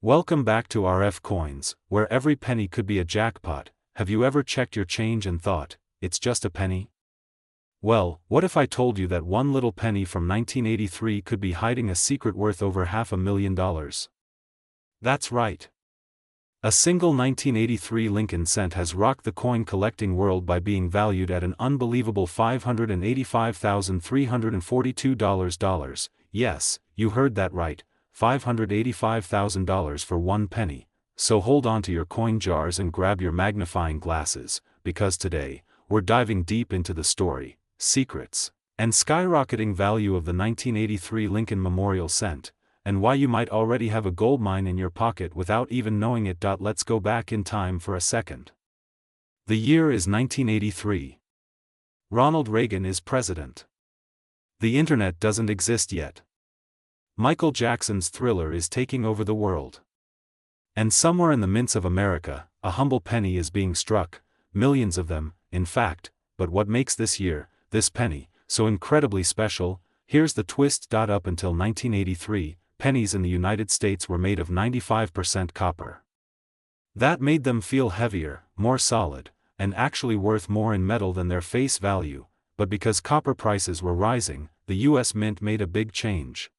Welcome back to RFCoins, where every penny could be a jackpot. Have you ever checked your change and thought, it's just a penny? Well, what if I told you that one little penny from 1983 could be hiding a secret worth over $500,000? That's right. A single 1983 Lincoln cent has rocked the coin collecting world by being valued at an unbelievable $585,342. Yes, you heard that right. $585,000 for one penny. So hold on to your coin jars and grab your magnifying glasses, because today, we're diving deep into the story, secrets, and skyrocketing value of the 1983 Lincoln Memorial Cent, and why you might already have a gold mine in your pocket without even knowing it. Let's go back in time for a second. The year is 1983. Ronald Reagan is president. The internet doesn't exist yet. Michael Jackson's Thriller is taking over the world. And somewhere in the mints of America, a humble penny is being struck, millions of them, in fact. But what makes this year, this penny, so incredibly special? Here's the twist. Up until 1983, pennies in the United States were made of 95% copper. That made them feel heavier, more solid, and actually worth more in metal than their face value. But because copper prices were rising, the US Mint made a big change.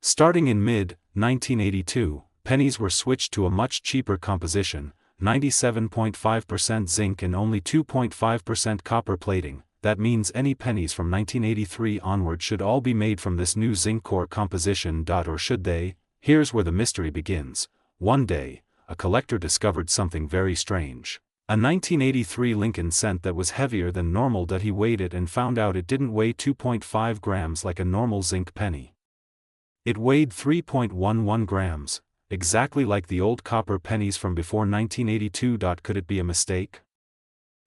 Starting in mid-1982, pennies were switched to a much cheaper composition, 97.5% zinc and only 2.5% copper plating. That means any pennies from 1983 onward should all be made from this new zinc core composition. Or should they? Here's where the mystery begins. One day, a collector discovered something very strange. A 1983 Lincoln cent that was heavier than normal. He weighed it and found out it didn't weigh 2.5 grams like a normal zinc penny. It weighed 3.11 grams, exactly like the old copper pennies from before 1982. Could it be a mistake?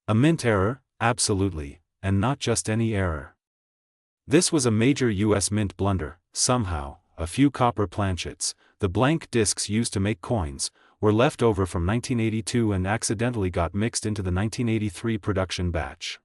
A mint error? Absolutely, and not just any error. This was a major US Mint blunder. Somehow, a few copper planchets, the blank discs used to make coins, were left over from 1982 and accidentally got mixed into the 1983 production batch.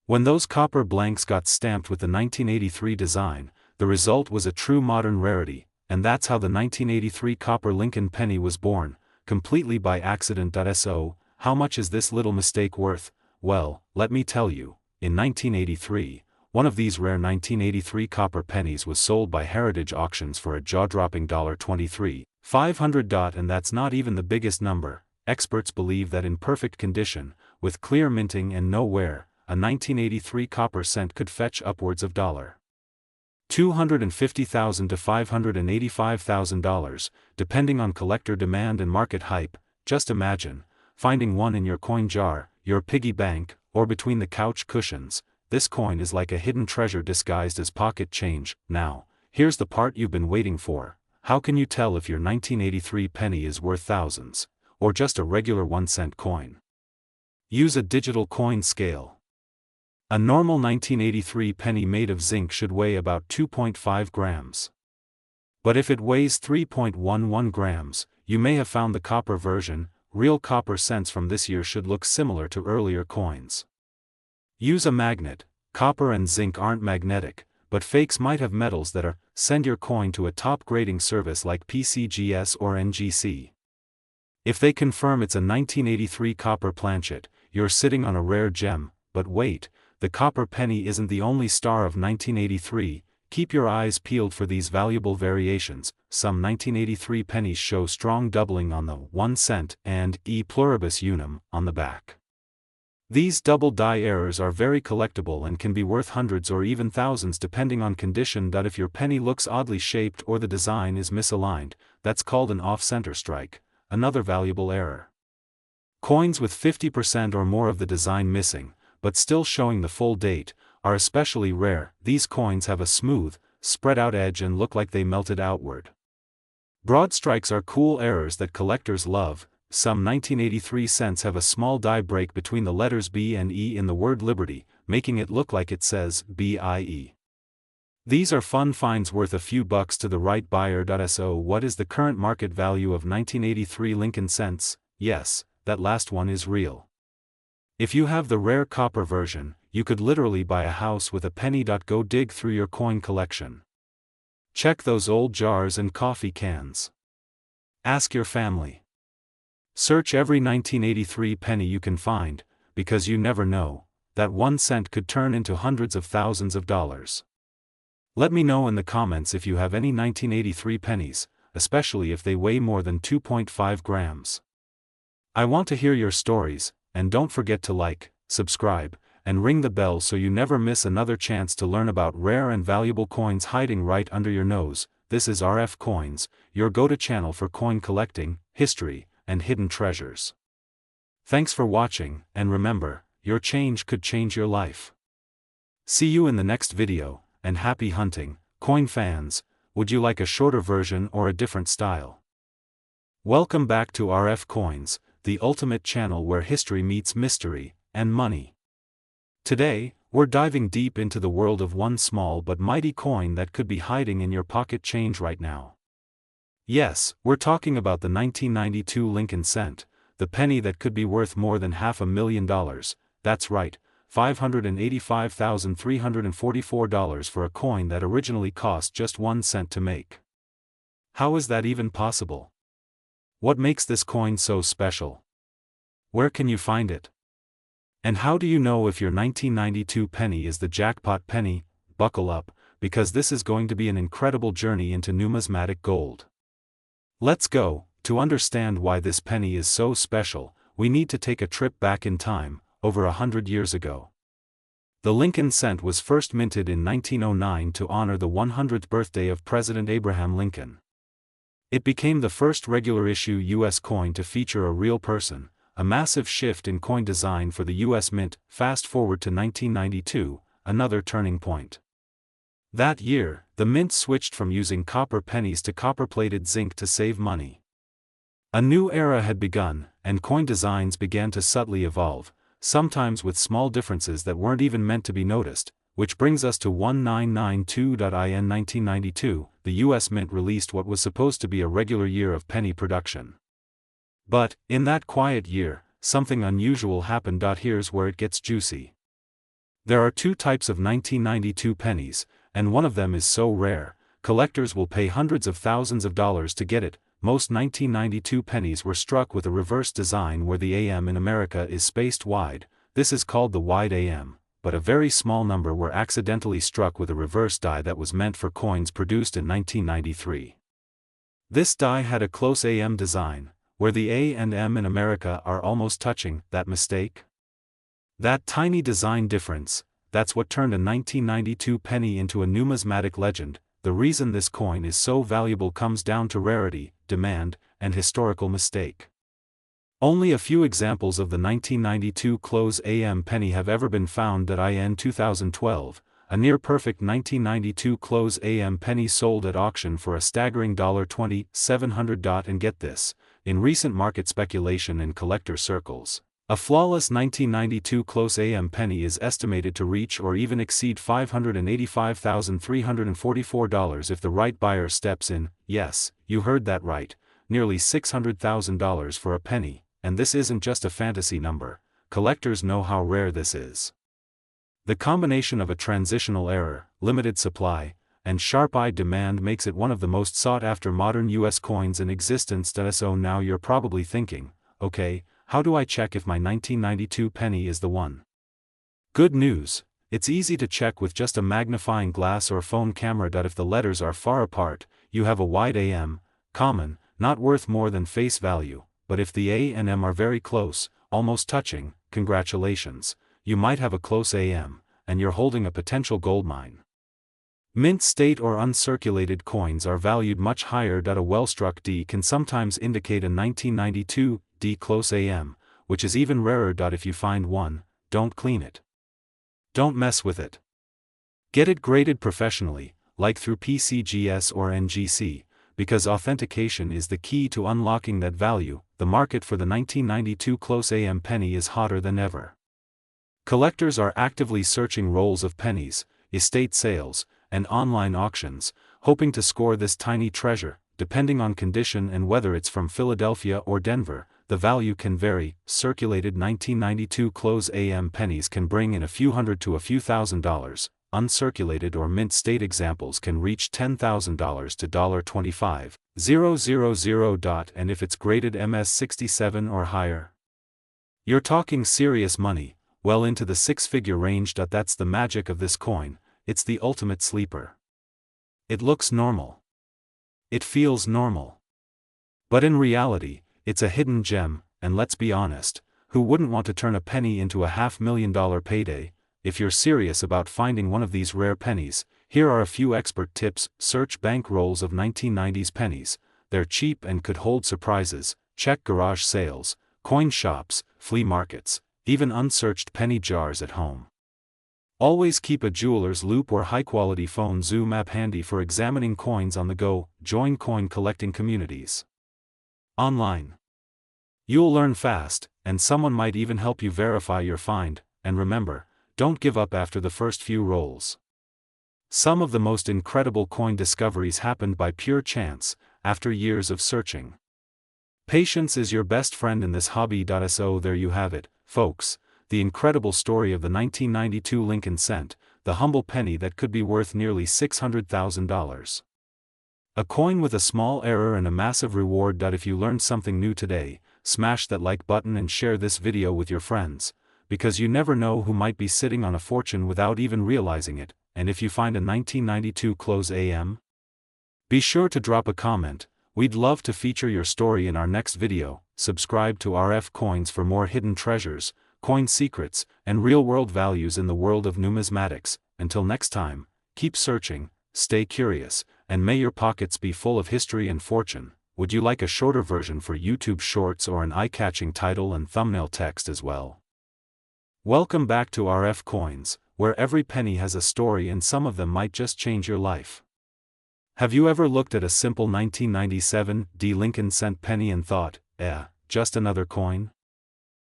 When those copper blanks got stamped with the 1983 design, the result was a true modern rarity, and that's how the 1983 copper Lincoln penny was born, completely by accident. So, how much is this little mistake worth? Well, let me tell you, in 1983, one of these rare 1983 copper pennies was sold by Heritage Auctions for a jaw-dropping $23,500. And that's not even the biggest number. Experts believe that in perfect condition, with clear minting and no wear, a 1983 copper cent could fetch upwards of $250,000 to $585,000, depending on collector demand and market hype. Just imagine finding one in your coin jar, your piggy bank, or between the couch cushions. This coin is like a hidden treasure disguised as pocket change. Now, here's the part you've been waiting for. How can you tell if your 1983 penny is worth thousands, or just a regular 1-cent coin? Use a digital coin scale. A normal 1983 penny made of zinc should weigh about 2.5 grams. But if it weighs 3.11 grams, you may have found the copper version. Real copper cents from this year should look similar to earlier coins. Use a magnet. Copper and zinc aren't magnetic, but fakes might have metals that are. Send your coin to a top grading service like PCGS or NGC. If they confirm it's a 1983 copper planchet, you're sitting on a rare gem. But wait, the copper penny isn't the only star of 1983. Keep your eyes peeled for these valuable variations. Some 1983 pennies show strong doubling on the 1 cent and e pluribus unum on the back. These double die errors are very collectible and can be worth hundreds or even thousands depending on condition. If your penny looks oddly shaped or the design is misaligned, that's called an off-center strike, another valuable error. Coins with 50% or more of the design missing, but still showing the full date, are especially rare. These coins have a smooth, spread-out edge and look like they melted outward. Broad strikes are cool errors that collectors love. Some 1983 cents have a small die break between the letters B and E in the word Liberty, making it look like it says BIE. These are fun finds worth a few bucks to the right buyer. So what is the current market value of 1983 Lincoln cents? Yes, that last one is real. If you have the rare copper version, you could literally buy a house with a penny. Go dig through your coin collection. Check those old jars and coffee cans. Ask your family. Search every 1983 penny you can find, because you never know, that 1 cent could turn into hundreds of thousands of dollars. Let me know in the comments if you have any 1983 pennies, especially if they weigh more than 2.5 grams. I want to hear your stories, and don't forget to like, subscribe, and ring the bell so you never miss another chance to learn about rare and valuable coins hiding right under your nose. This is RFCoins, your go-to channel for coin collecting, history, and hidden treasures. Thanks for watching, and remember, your change could change your life. See you in the next video, and happy hunting, coin fans. Would you like a shorter version or a different style? Welcome back to RFCoins, the ultimate channel where history meets mystery and money. Today, we're diving deep into the world of one small but mighty coin that could be hiding in your pocket change right now. Yes, we're talking about the 1992 Lincoln cent, the penny that could be worth more than $500,000, that's right, $585,344 for a coin that originally cost just 1 cent to make. How is that even possible? What makes this coin so special? Where can you find it? And how do you know if your 1992 penny is the jackpot penny? Buckle up, because this is going to be an incredible journey into numismatic gold. Let's go. To understand why this penny is so special, we need to take a trip back in time, over 100 years ago. The Lincoln cent was first minted in 1909 to honor the 100th birthday of President Abraham Lincoln. It became the first regular issue U.S. coin to feature a real person, a massive shift in coin design for the U.S. Mint. Fast forward to 1992, another turning point. That year, the Mint switched from using copper pennies to copper-plated zinc to save money. A new era had begun, and coin designs began to subtly evolve, sometimes with small differences that weren't even meant to be noticed, which brings us to 1992. In 1992, the U.S. Mint released what was supposed to be a regular year of penny production. But, in that quiet year, something unusual happened. Here's where it gets juicy. There are two types of 1992 pennies, and one of them is so rare, collectors will pay hundreds of thousands of dollars to get it. Most 1992 pennies were struck with a reverse design where the AM in America is spaced wide. This is called the wide AM, but a very small number were accidentally struck with a reverse die that was meant for coins produced in 1993. This die had a close AM design, where the A and M in America are almost touching. That mistake? That tiny design difference, that's what turned a 1992 penny into a numismatic legend. The reason this coin is so valuable comes down to rarity, demand, and historical mistake. Only a few examples of the 1992 close AM penny have ever been found. In 2012, a near-perfect 1992 close AM penny sold at auction for a staggering $2,700. And get this, in recent market speculation in collector circles, a flawless 1992 close AM penny is estimated to reach or even exceed $585,344 if the right buyer steps in. Yes, you heard that right, nearly $600,000 for a penny, and this isn't just a fantasy number. Collectors know how rare this is. The combination of a transitional era, limited supply, and sharp-eyed demand makes it one of the most sought-after modern U.S. coins in existence. So now you're probably thinking, okay, how do I check if my 1992 penny is the one? Good news, it's easy to check with just a magnifying glass or phone camera. If the letters are far apart, you have a wide AM, common, not worth more than face value, but if the A and M are very close, almost touching, congratulations, you might have a close AM, and you're holding a potential goldmine. Mint state or uncirculated coins are valued much higher. A well-struck D can sometimes indicate a 1992 D close AM, which is even rarer. If you find one, don't clean it. Don't mess with it. Get it graded professionally, like through PCGS or NGC, because authentication is the key to unlocking that value. The market for the 1992 close AM penny is hotter than ever. Collectors are actively searching rolls of pennies, estate sales, and online auctions, hoping to score this tiny treasure. Depending on condition and whether it's from Philadelphia or Denver, the value can vary. Circulated 1992 close AM pennies can bring in a few hundred to a few $1,000. Uncirculated or mint state examples can reach $10,000 to $25,000. 000. And if it's graded MS67 or higher, you're talking serious money, well into the six-figure range. That's the magic of this coin, it's the ultimate sleeper. It looks normal. It feels normal. But in reality, it's a hidden gem, and let's be honest, who wouldn't want to turn a penny into a $500,000 payday? If you're serious about finding one of these rare pennies, here are a few expert tips. Search bank rolls of 1990s pennies. They're cheap and could hold surprises. Check garage sales, coin shops, flea markets, even unsearched penny jars at home. Always keep a jeweler's loupe or high-quality phone zoom app handy for examining coins on the go. Join coin collecting communities online. You'll learn fast, and someone might even help you verify your find. And remember, don't give up after the first few rolls. Some of the most incredible coin discoveries happened by pure chance, after years of searching. Patience is your best friend in this hobby. So there you have it, folks, the incredible story of the 1992 Lincoln cent, the humble penny that could be worth nearly $600,000. A coin with a small error and a massive reward. If you learned something new today, smash that like button and share this video with your friends, because you never know who might be sitting on a fortune without even realizing it. And if you find a 1992 close AM, be sure to drop a comment. We'd love to feature your story in our next video. Subscribe to RFCoins for more hidden treasures, coin secrets, and real-world values in the world of numismatics. Until next time, keep searching, stay curious, and may your pockets be full of history and fortune. Would you like a shorter version for YouTube Shorts or an eye-catching title and thumbnail text as well? Welcome back to RFCoins, where every penny has a story and some of them might just change your life. Have you ever looked at a simple 1997 Lincoln cent penny and thought, just another coin?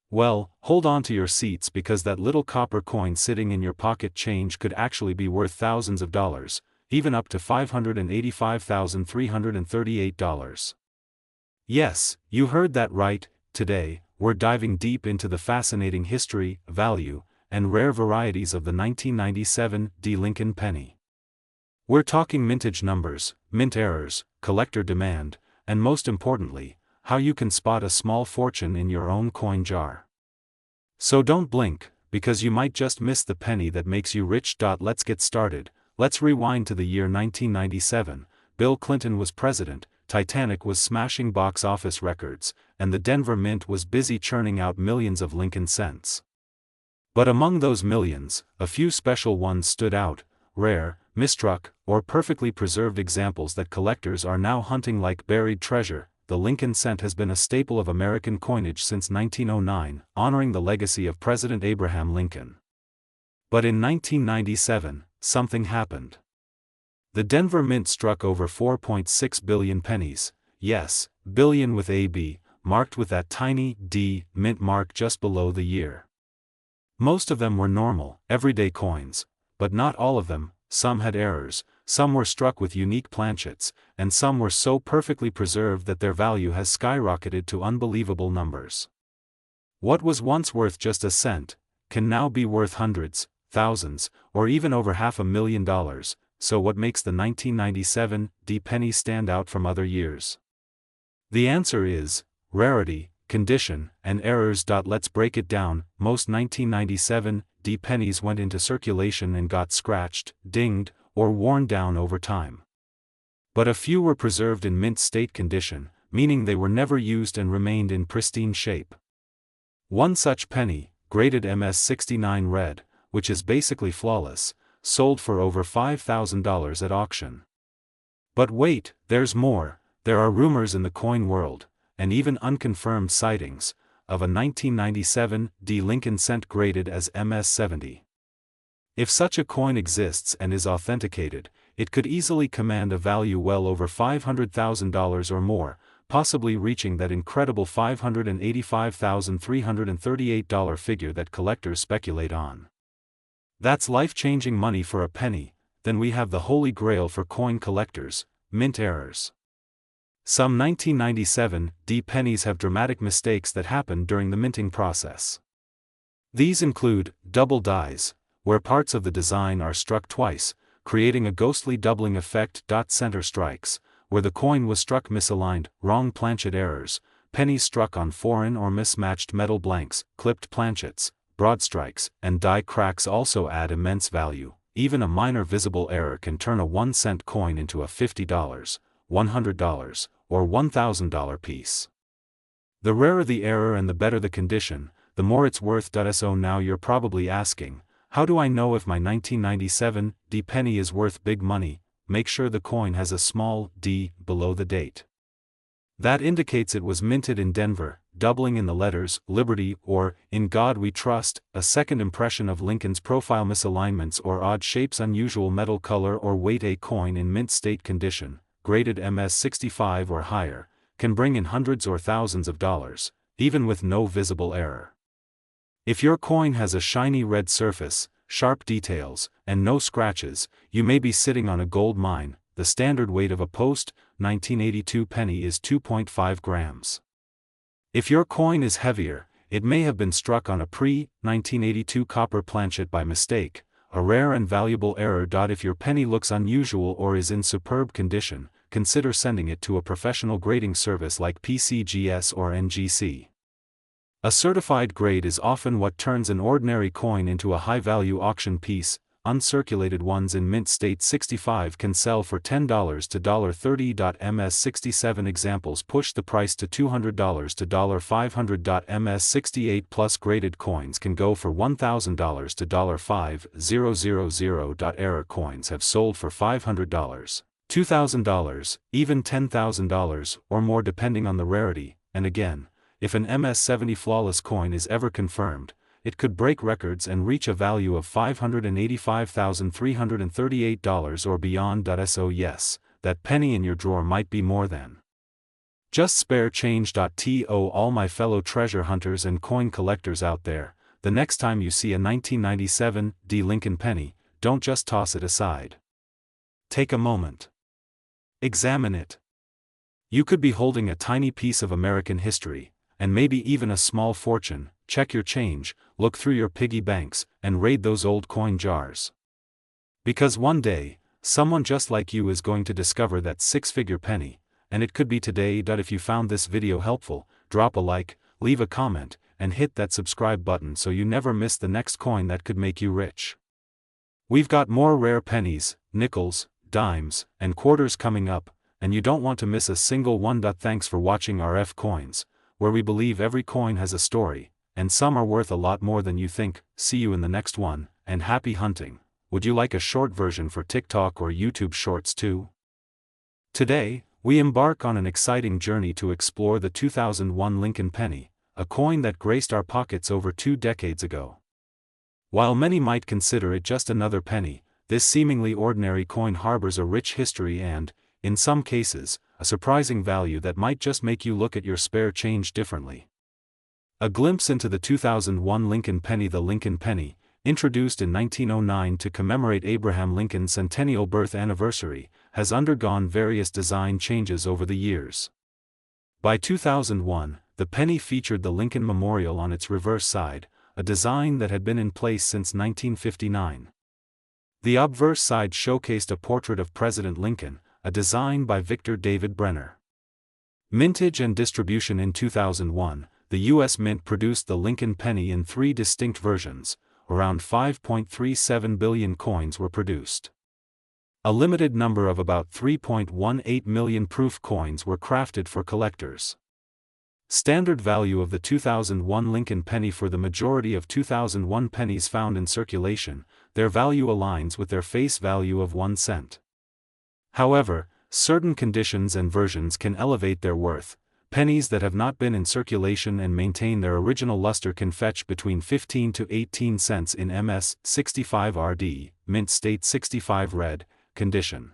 Well, hold on to your seats, because that little copper coin sitting in your pocket change could actually be worth thousands of dollars, even up to $585,338. Yes, you heard that right. Today, we're diving deep into the fascinating history, value, and rare varieties of the 1997 Lincoln penny. We're talking mintage numbers, mint errors, collector demand, and most importantly, how you can spot a small fortune in your own coin jar. So don't blink, because you might just miss the penny that makes you rich. Let's get started. Let's rewind to the year 1997. Bill Clinton was president, Titanic was smashing box office records, and the Denver Mint was busy churning out millions of Lincoln cents. But among those millions, a few special ones stood out, rare, mistruck, or perfectly preserved examples that collectors are now hunting like buried treasure. The Lincoln cent has been a staple of American coinage since 1909, honoring the legacy of President Abraham Lincoln. But in 1997, something happened. The Denver Mint struck over 4.6 billion pennies, yes, billion with a B, marked with that tiny D mint mark just below the year. Most of them were normal, everyday coins, but not all of them. Some had errors, some were struck with unique planchets, and some were so perfectly preserved that their value has skyrocketed to unbelievable numbers. What was once worth just a cent can now be worth hundreds, thousands, or even over $500,000. So what makes the 1997 penny stand out from other years? The answer is rarity, condition, and errors. Let's break it down. Most 1997 pennies went into circulation and got scratched, dinged, or worn down over time. But a few were preserved in mint state condition, meaning they were never used and remained in pristine shape. One such penny, graded MS69 red, which is basically flawless, sold for over $5,000 at auction. But wait, there's more. There are rumors in the coin world, and even unconfirmed sightings, of a 1997 Lincoln cent graded as MS70. If such a coin exists and is authenticated, it could easily command a value well over $500,000 or more, possibly reaching that incredible $585,338 figure that collectors speculate on. That's life-changing money for a penny. Then we have the holy grail for coin collectors, mint errors. Some 1997 pennies have dramatic mistakes that happen during the minting process. These include double dies, where parts of the design are struck twice, creating a ghostly doubling effect. Center strikes, where the coin was struck misaligned, wrong planchet errors, pennies struck on foreign or mismatched metal blanks, clipped planchets, broad strikes, and die cracks also add immense value. Even a minor visible error can turn a 1-cent coin into a $50, $100, or $1,000 piece. The rarer the error and the better the condition, the more it's worth. So now you're probably asking, how do I know if my 1997 D penny is worth big money? Make sure the coin has a small d below the date. That indicates it was minted in Denver, doubling in the letters Liberty or In God We Trust. A second impression of Lincoln's profile: misalignments or odd shapes, unusual metal color or weight. A coin in mint state condition, graded MS 65 or higher, can bring in hundreds or thousands of dollars, even with no visible error. If your coin has a shiny red surface, sharp details, and no scratches, you may be sitting on a gold mine. The standard weight of a post-1982 penny is 2.5 grams. If your coin is heavier, it may have been struck on a pre-1982 copper planchet by mistake, a rare and valuable error. If your penny looks unusual or is in superb condition, consider sending it to a professional grading service like PCGS or NGC. A certified grade is often what turns an ordinary coin into a high-value auction piece. Uncirculated ones in mint state 65 can sell for $10 to $30. MS 67 examples push the price to $200 to $500. MS 68 plus graded coins can go for $1,000 to $5,000. Error coins have sold for $500, $2,000, even $10,000 or more depending on the rarity. And again, if an MS 70 flawless coin is ever confirmed, it could break records and reach a value of $585,338 or beyond. So yes, that penny in your drawer might be more than just spare change. To all my fellow treasure hunters and coin collectors out there, the next time you see a 1997 D Lincoln penny, don't just toss it aside. Take a moment. Examine it. You could be holding a tiny piece of American history, and maybe even a small fortune. Check your change, look through your piggy banks, and raid those old coin jars. Because one day, someone just like you is going to discover that six-figure penny, and it could be today. If you found this video helpful, drop a like, leave a comment, and hit that subscribe button so you never miss the next coin that could make you rich. We've got more rare pennies, nickels, dimes, and quarters coming up, and you don't want to miss a single one. Thanks for watching RFCoins, where we believe every coin has a story, and some are worth a lot more than you think. See you in the next one, and happy hunting. Would you like a short version for TikTok or YouTube Shorts too? Today, we embark on an exciting journey to explore the 2001 Lincoln penny, a coin that graced our pockets over 2 decades ago. While many might consider it just another penny, this seemingly ordinary coin harbors a rich history and, in some cases, a surprising value that might just make you look at your spare change differently. A glimpse into the 2001 Lincoln penny. The Lincoln penny, introduced in 1909 to commemorate Abraham Lincoln's centennial birth anniversary, has undergone various design changes over the years. By 2001, the penny featured the Lincoln Memorial on its reverse side, a design that had been in place since 1959. The obverse side showcased a portrait of President Lincoln, a design by Victor David Brenner. Mintage and distribution. In 2001, the U.S. Mint produced the Lincoln penny in 3 distinct versions. Around 5.37 billion coins were produced. A limited number of about 3.18 million proof coins were crafted for collectors. Standard value of the 2001 Lincoln penny. For the majority of 2001 pennies found in circulation, their value aligns with their face value of 1 cent. However, certain conditions and versions can elevate their worth. Pennies that have not been in circulation and maintain their original luster can fetch between 15 to 18 cents in MS 65 RD, mint state 65 red, condition.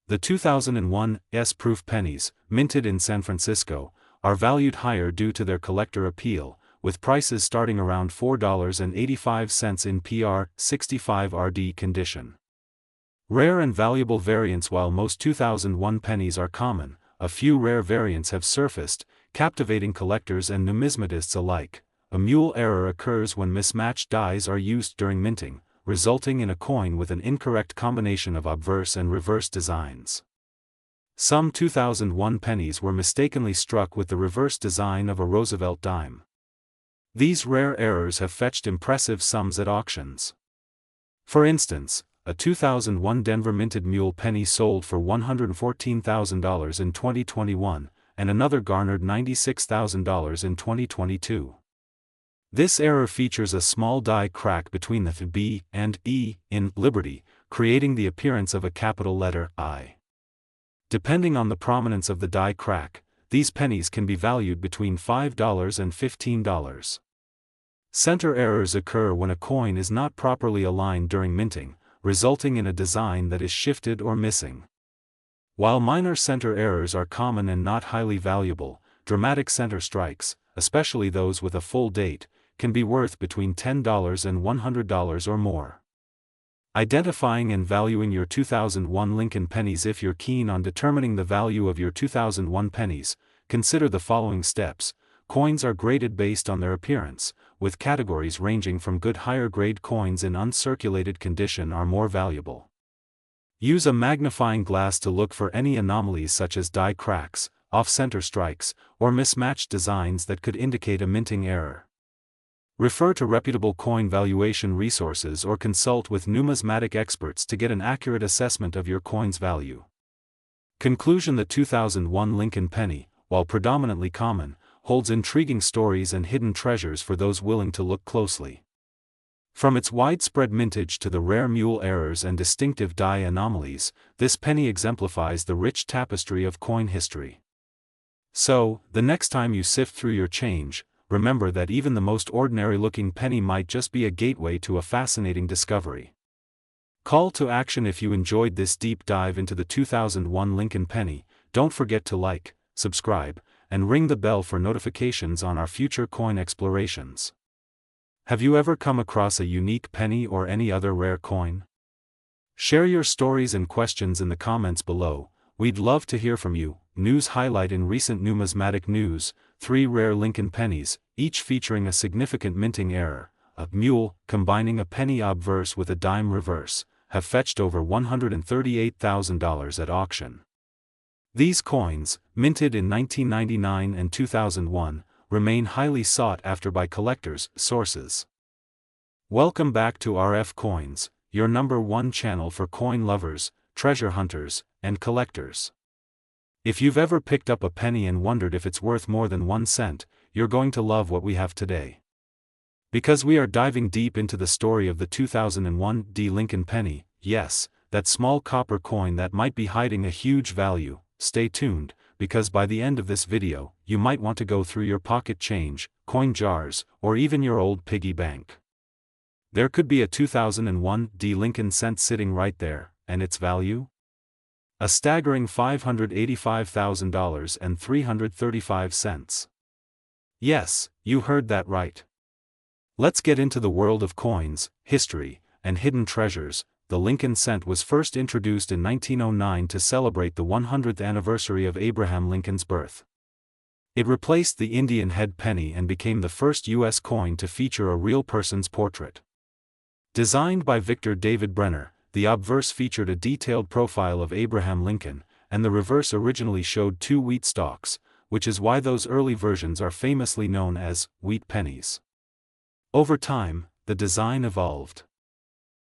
The 2001 S-proof pennies, minted in San Francisco, are valued higher due to their collector appeal, with prices starting around $4.85 in PR 65 RD condition. Rare and valuable variants. While most 2001 pennies are common, a few rare variants have surfaced, captivating collectors and numismatists alike. A mule error occurs when mismatched dies are used during minting, resulting in a coin with an incorrect combination of obverse and reverse designs. Some 2001 pennies were mistakenly struck with the reverse design of a Roosevelt dime. These rare errors have fetched impressive sums at auctions. For instance, a 2001 Denver minted mule penny sold for $114,000 in 2021, and another garnered $96,000 in 2022. This error features a small die crack between the B and E in Liberty, creating the appearance of a capital letter I. Depending on the prominence of the die crack, these pennies can be valued between $5 and $15. Center errors occur when a coin is not properly aligned during minting, resulting in a design that is shifted or missing. While minor center errors are common and not highly valuable, dramatic center strikes, especially those with a full date, can be worth between $10 and $100 or more. Identifying and valuing your 2001 Lincoln pennies. If you're keen on determining the value of your 2001 pennies, consider the following steps. Coins are graded based on their appearance, with categories ranging from good. Higher grade coins in uncirculated condition are more valuable. Use a magnifying glass to look for any anomalies such as die cracks, off-center strikes, or mismatched designs that could indicate a minting error. Refer to reputable coin valuation resources or consult with numismatic experts to get an accurate assessment of your coin's value. Conclusion: the 2001 Lincoln penny, while predominantly common, holds intriguing stories and hidden treasures for those willing to look closely. From its widespread mintage to the rare mule errors and distinctive die anomalies, this penny exemplifies the rich tapestry of coin history. So, the next time you sift through your change, remember that even the most ordinary-looking penny might just be a gateway to a fascinating discovery. Call to action: if you enjoyed this deep dive into the 2001 Lincoln penny, don't forget to like, subscribe, and ring the bell for notifications on our future coin explorations. Have you ever come across a unique penny or any other rare coin? Share your stories and questions in the comments below. We'd love to hear from you. News highlight: in recent numismatic news, 3 rare Lincoln pennies, each featuring a significant minting error, a mule combining a penny obverse with a dime reverse, have fetched over $138,000 at auction. These coins, minted in 1999 and 2001, remain highly sought after by collectors. Sources. Welcome back to RFCoins, your #1 channel for coin lovers, treasure hunters, and collectors. If you've ever picked up a penny and wondered if it's worth more than 1 cent, you're going to love what we have today. Because we are diving deep into the story of the 2001 Lincoln penny, yes, that small copper coin that might be hiding a huge value. Stay tuned, because by the end of this video, you might want to go through your pocket change, coin jars, or even your old piggy bank. There could be a 2001 Lincoln cent sitting right there, and its value? A staggering $585,000 and 335 cents. Yes, you heard that right. Let's get into the world of coins, history, and hidden treasures. The Lincoln cent was first introduced in 1909 to celebrate the 100th anniversary of Abraham Lincoln's birth. It replaced the Indian head penny and became the first U.S. coin to feature a real person's portrait. Designed by Victor David Brenner, the obverse featured a detailed profile of Abraham Lincoln, and the reverse originally showed 2 wheat stalks, which is why those early versions are famously known as wheat pennies. Over time, the design evolved.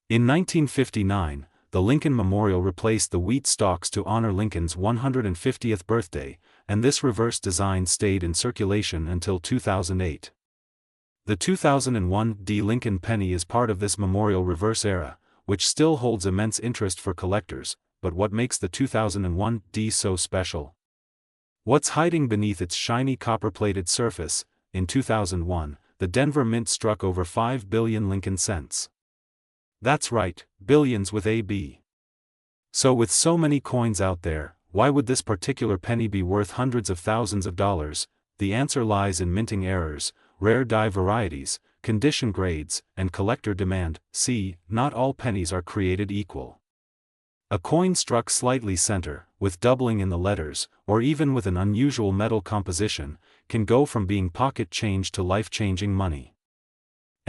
In 1959, the Lincoln Memorial replaced the wheat stalks to honor Lincoln's 150th birthday, and this reverse design stayed in circulation until 2008. The 2001 Lincoln penny is part of this memorial reverse era, which still holds immense interest for collectors. But what makes the 2001 so special? What's hiding beneath its shiny copper-plated surface? In 2001, the Denver Mint struck over 5 billion Lincoln cents. That's right, billions with a B. So with so many coins out there, why would this particular penny be worth hundreds of thousands of dollars? The answer lies in minting errors, rare die varieties, condition grades, and collector demand. See, not all pennies are created equal. A coin struck slightly center, with doubling in the letters, or even with an unusual metal composition, can go from being pocket change to life-changing money.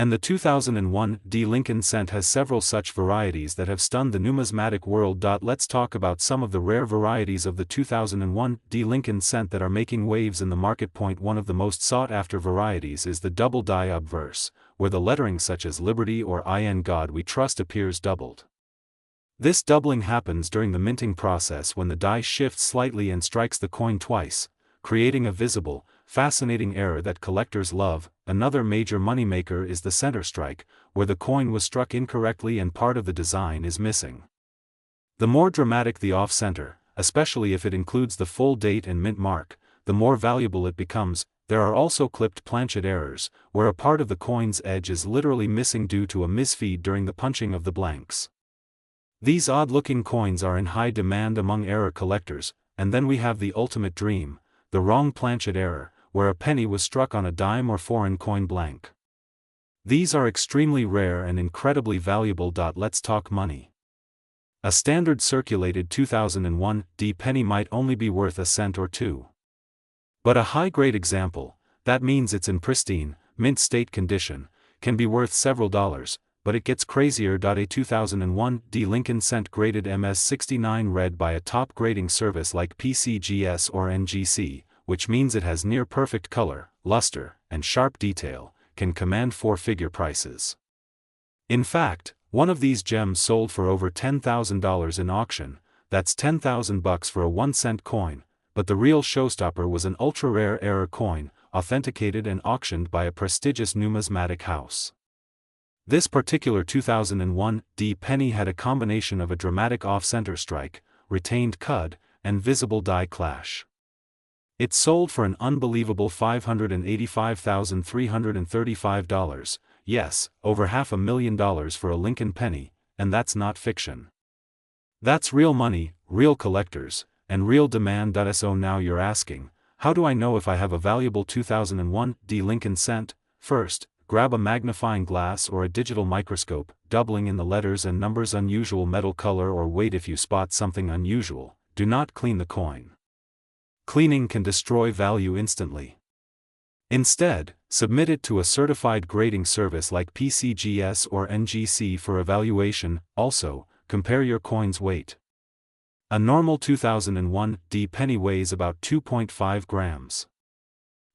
And the 2001 D Lincoln cent has several such varieties that have stunned the numismatic world. Let's talk about some of the rare varieties of the 2001 D Lincoln cent that are making waves in the market. One of the most sought-after varieties is the double die obverse, where the lettering such as Liberty or In God We Trust appears doubled. This doubling happens during the minting process when the die shifts slightly and strikes the coin twice, creating a visible, fascinating error that collectors love. Another major moneymaker is the center strike, where the coin was struck incorrectly and part of the design is missing. The more dramatic the off-center, especially if it includes the full date and mint mark, the more valuable it becomes. There are also clipped planchet errors, where a part of the coin's edge is literally missing due to a misfeed during the punching of the blanks. These odd-looking coins are in high demand among error collectors. And then we have the ultimate dream, the wrong planchet error, where a penny was struck on a dime or foreign coin blank. These are extremely rare and incredibly valuable. Let's talk money. A standard circulated 2001 D penny might only be worth a cent or two. But a high-grade example, that means it's in pristine, mint state condition, can be worth several dollars, but it gets crazier. A 2001 D Lincoln cent graded MS69 read by a top grading service like PCGS or NGC, which means it has near-perfect color, luster, and sharp detail, can command four-figure prices. In fact, one of these gems sold for over $10,000 in auction. That's $10,000 for a 1-cent coin, but the real showstopper was an ultra-rare error coin, authenticated and auctioned by a prestigious numismatic house. This particular 2001 D penny had a combination of a dramatic off-center strike, retained cud, and visible die clash. It sold for an unbelievable $585,335, yes, over $500,000 for a Lincoln penny, and that's not fiction. That's real money, real collectors, and real demand. So now you're asking, how do I know if I have a valuable 2001 D Lincoln cent? First, grab a magnifying glass or a digital microscope, doubling in the letters and numbers, unusual metal color, or wait, if you spot something unusual, do not clean the coin. Cleaning can destroy value instantly. Instead, submit it to a certified grading service like PCGS or NGC for evaluation. Also, compare your coin's weight. A normal 2001 D penny weighs about 2.5 grams.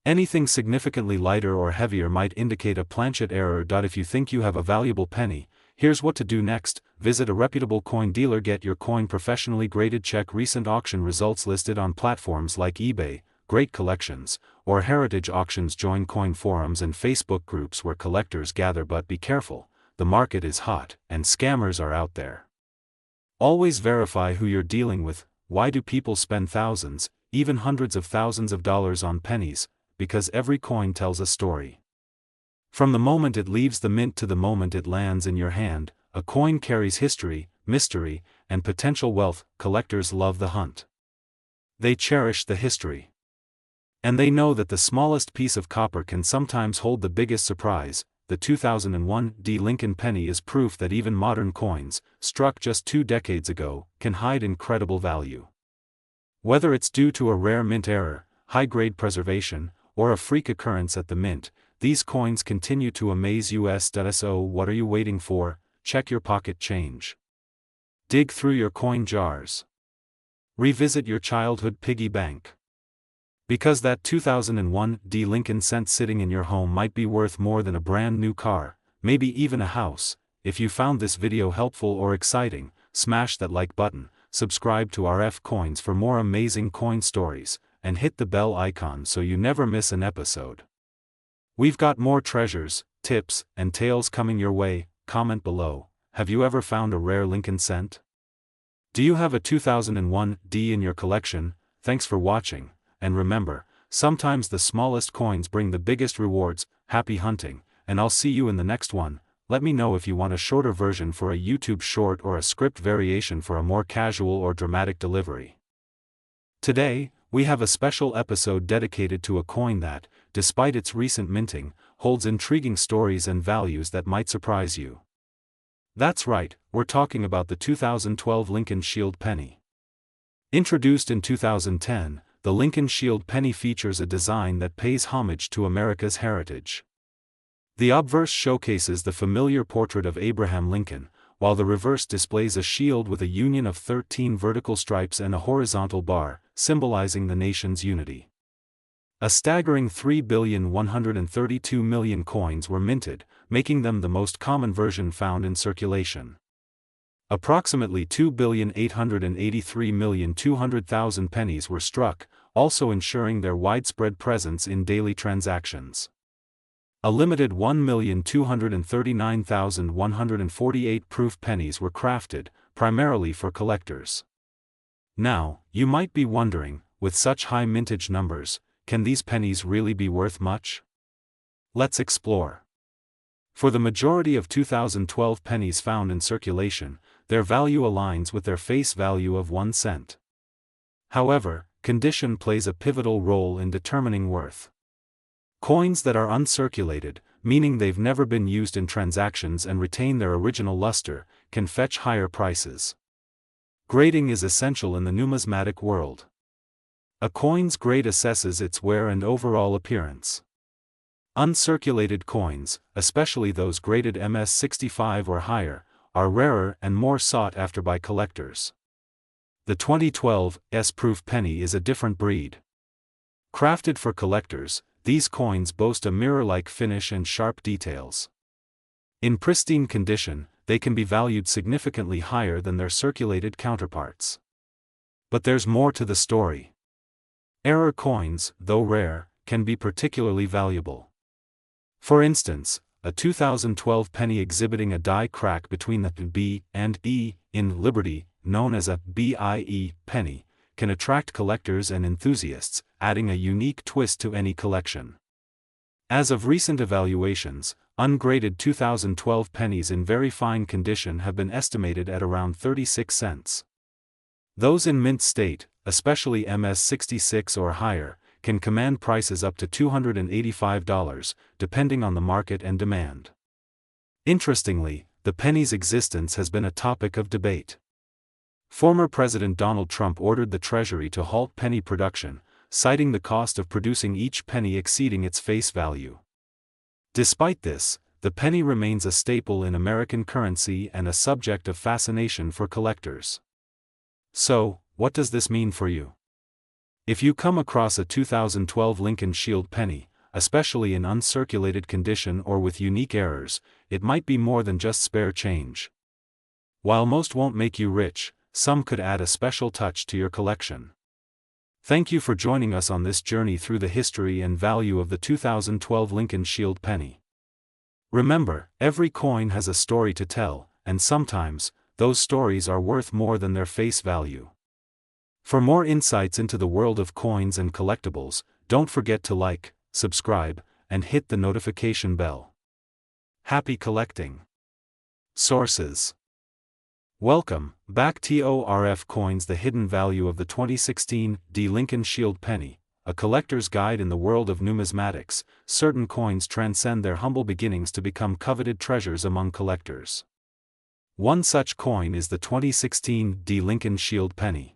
Anything significantly lighter or heavier might indicate a planchet error. If you think you have a valuable penny, here's what to do next: visit a reputable coin dealer, get your coin professionally graded, check recent auction results listed on platforms like eBay, Great Collections, or Heritage Auctions, join coin forums and Facebook groups where collectors gather. But be careful, the market is hot, and scammers are out there. Always verify who you're dealing with. Why do people spend thousands, even hundreds of thousands of dollars on pennies? Because every coin tells a story. From the moment it leaves the mint to the moment it lands in your hand, a coin carries history, mystery, and potential wealth. Collectors love the hunt. They cherish the history. And they know that the smallest piece of copper can sometimes hold the biggest surprise. The 2001 D Lincoln penny is proof that even modern coins, struck just 2 decades ago, can hide incredible value. Whether it's due to a rare mint error, high-grade preservation, or a freak occurrence at the mint, these coins continue to amaze us. So what are you waiting for? Check your pocket change. Dig through your coin jars. Revisit your childhood piggy bank. Because that 2001 D Lincoln cent sitting in your home might be worth more than a brand new car, maybe even a house. If you found this video helpful or exciting, smash that like button, subscribe to RFCoins for more amazing coin stories, and hit the bell icon so you never miss an episode. We've got more treasures, tips, and tales coming your way. Comment below, have you ever found a rare Lincoln cent? Do you have a 2001 D in your collection? Thanks for watching, and remember, sometimes the smallest coins bring the biggest rewards. Happy hunting, and I'll see you in the next one. Let me know if you want a shorter version for a YouTube short or a script variation for a more casual or dramatic delivery. Today, we have a special episode dedicated to a coin that, despite its recent minting, holds intriguing stories and values that might surprise you. That's right, we're talking about the 2012 Lincoln Shield penny. Introduced in 2010, the Lincoln Shield penny features a design that pays homage to America's heritage. The obverse showcases the familiar portrait of Abraham Lincoln, while the reverse displays a shield with a union of 13 vertical stripes and a horizontal bar, symbolizing the nation's unity. A staggering 3,132,000,000 coins were minted, making them the most common version found in circulation. Approximately 2,883,200,000 pennies were struck, also ensuring their widespread presence in daily transactions. A limited 1,239,148 proof pennies were crafted, primarily for collectors. Now, you might be wondering, with such high mintage numbers, can these pennies really be worth much? Let's explore. For the majority of 2012 pennies found in circulation, their value aligns with their face value of 1 cent. However, condition plays a pivotal role in determining worth. Coins that are uncirculated, meaning they've never been used in transactions and retain their original luster, can fetch higher prices. Grading is essential in the numismatic world. A coin's grade assesses its wear and overall appearance. Uncirculated coins, especially those graded MS65 or higher, are rarer and more sought after by collectors. The 2012 S-proof penny is a different breed. Crafted for collectors, these coins boast a mirror-like finish and sharp details. In pristine condition, they can be valued significantly higher than their circulated counterparts. But there's more to the story. Error coins, though rare, can be particularly valuable. For instance, a 2012 penny exhibiting a die crack between the B and E in Liberty, known as a BIE penny, can attract collectors and enthusiasts, adding a unique twist to any collection. As of recent evaluations, ungraded 2012 pennies in very fine condition have been estimated at around 36 cents. Those in mint state, especially MS66 or higher, can command prices up to $285, depending on the market and demand. Interestingly, the penny's existence has been a topic of debate. Former President Donald Trump ordered the Treasury to halt penny production, citing the cost of producing each penny exceeding its face value. Despite this, the penny remains a staple in American currency and a subject of fascination for collectors. So, what does this mean for you? If you come across a 2012 Lincoln Shield penny, especially in uncirculated condition or with unique errors, it might be more than just spare change. While most won't make you rich, some could add a special touch to your collection. Thank you for joining us on this journey through the history and value of the 2012 Lincoln Shield penny. Remember, every coin has a story to tell, and sometimes, those stories are worth more than their face value. For more insights into the world of coins and collectibles, don't forget to like, subscribe, and hit the notification bell. Happy collecting! Sources. Welcome back to RFCoins, the hidden value of the 2016 Lincoln Shield penny, a collector's guide in the world of numismatics. Certain coins transcend their humble beginnings to become coveted treasures among collectors. One such coin is the 2016 Lincoln Shield penny.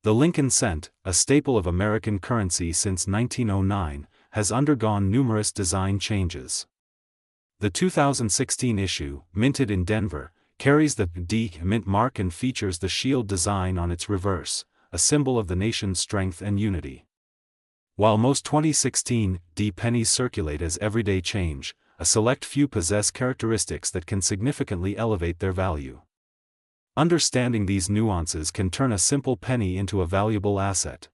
The Lincoln cent, a staple of American currency since 1909, has undergone numerous design changes. The 2016 issue, minted in Denver, carries the D mint mark and features the shield design on its reverse, a symbol of the nation's strength and unity. While most 2016 pennies circulate as everyday change, a select few possess characteristics that can significantly elevate their value. Understanding these nuances can turn a simple penny into a valuable asset.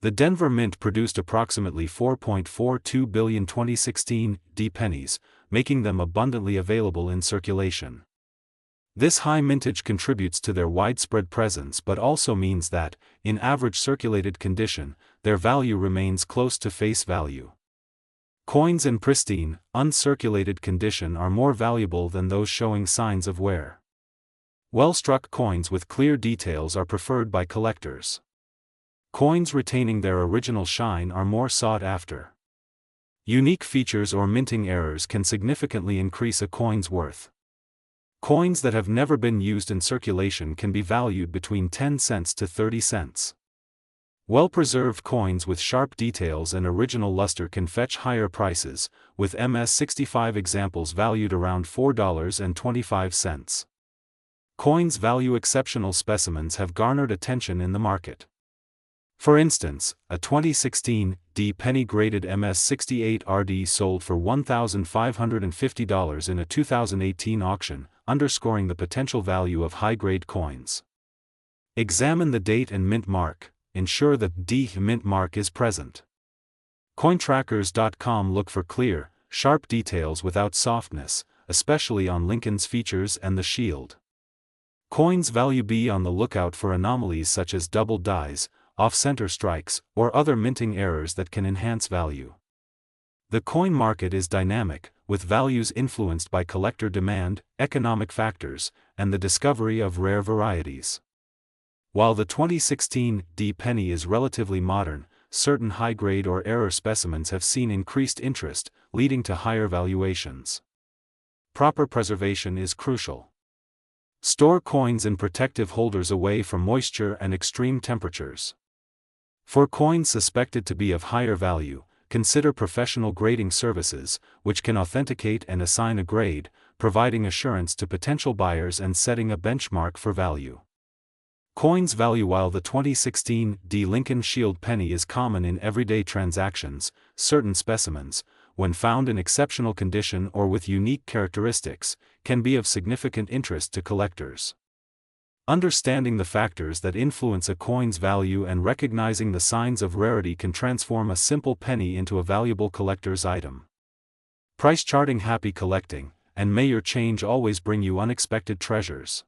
The Denver Mint produced approximately 4.42 billion 2016 pennies, making them abundantly available in circulation. This high mintage contributes to their widespread presence but also means that, in average circulated condition, their value remains close to face value. Coins in pristine, uncirculated condition are more valuable than those showing signs of wear. Well-struck coins with clear details are preferred by collectors. Coins retaining their original shine are more sought after. Unique features or minting errors can significantly increase a coin's worth. Coins that have never been used in circulation can be valued between 10 cents to 30 cents. Well-preserved coins with sharp details and original luster can fetch higher prices, with MS-65 examples valued around $4.25. Coins value exceptional specimens have garnered attention in the market. For instance, a 2016 D penny graded MS-68 RD sold for $1,550 in a 2018 auction, underscoring the potential value of high-grade coins. Examine the date and mint mark. Ensure that D mint mark is present. Cointrackers.com look for clear, sharp details without softness, especially on Lincoln's features and the shield. Coins value be on the lookout for anomalies such as double dies, off-center strikes, or other minting errors that can enhance value. The coin market is dynamic, with values influenced by collector demand, economic factors, and the discovery of rare varieties. While the 2016 D penny is relatively modern, certain high-grade or error specimens have seen increased interest, leading to higher valuations. Proper preservation is crucial. Store coins in protective holders away from moisture and extreme temperatures. For coins suspected to be of higher value, consider professional grading services, which can authenticate and assign a grade, providing assurance to potential buyers and setting a benchmark for value. Coins value. While the 2016 D Lincoln Shield penny is common in everyday transactions, certain specimens, when found in exceptional condition or with unique characteristics, can be of significant interest to collectors. Understanding the factors that influence a coin's value and recognizing the signs of rarity can transform a simple penny into a valuable collector's item. Price charting. Happy collecting, and may your change always bring you unexpected treasures.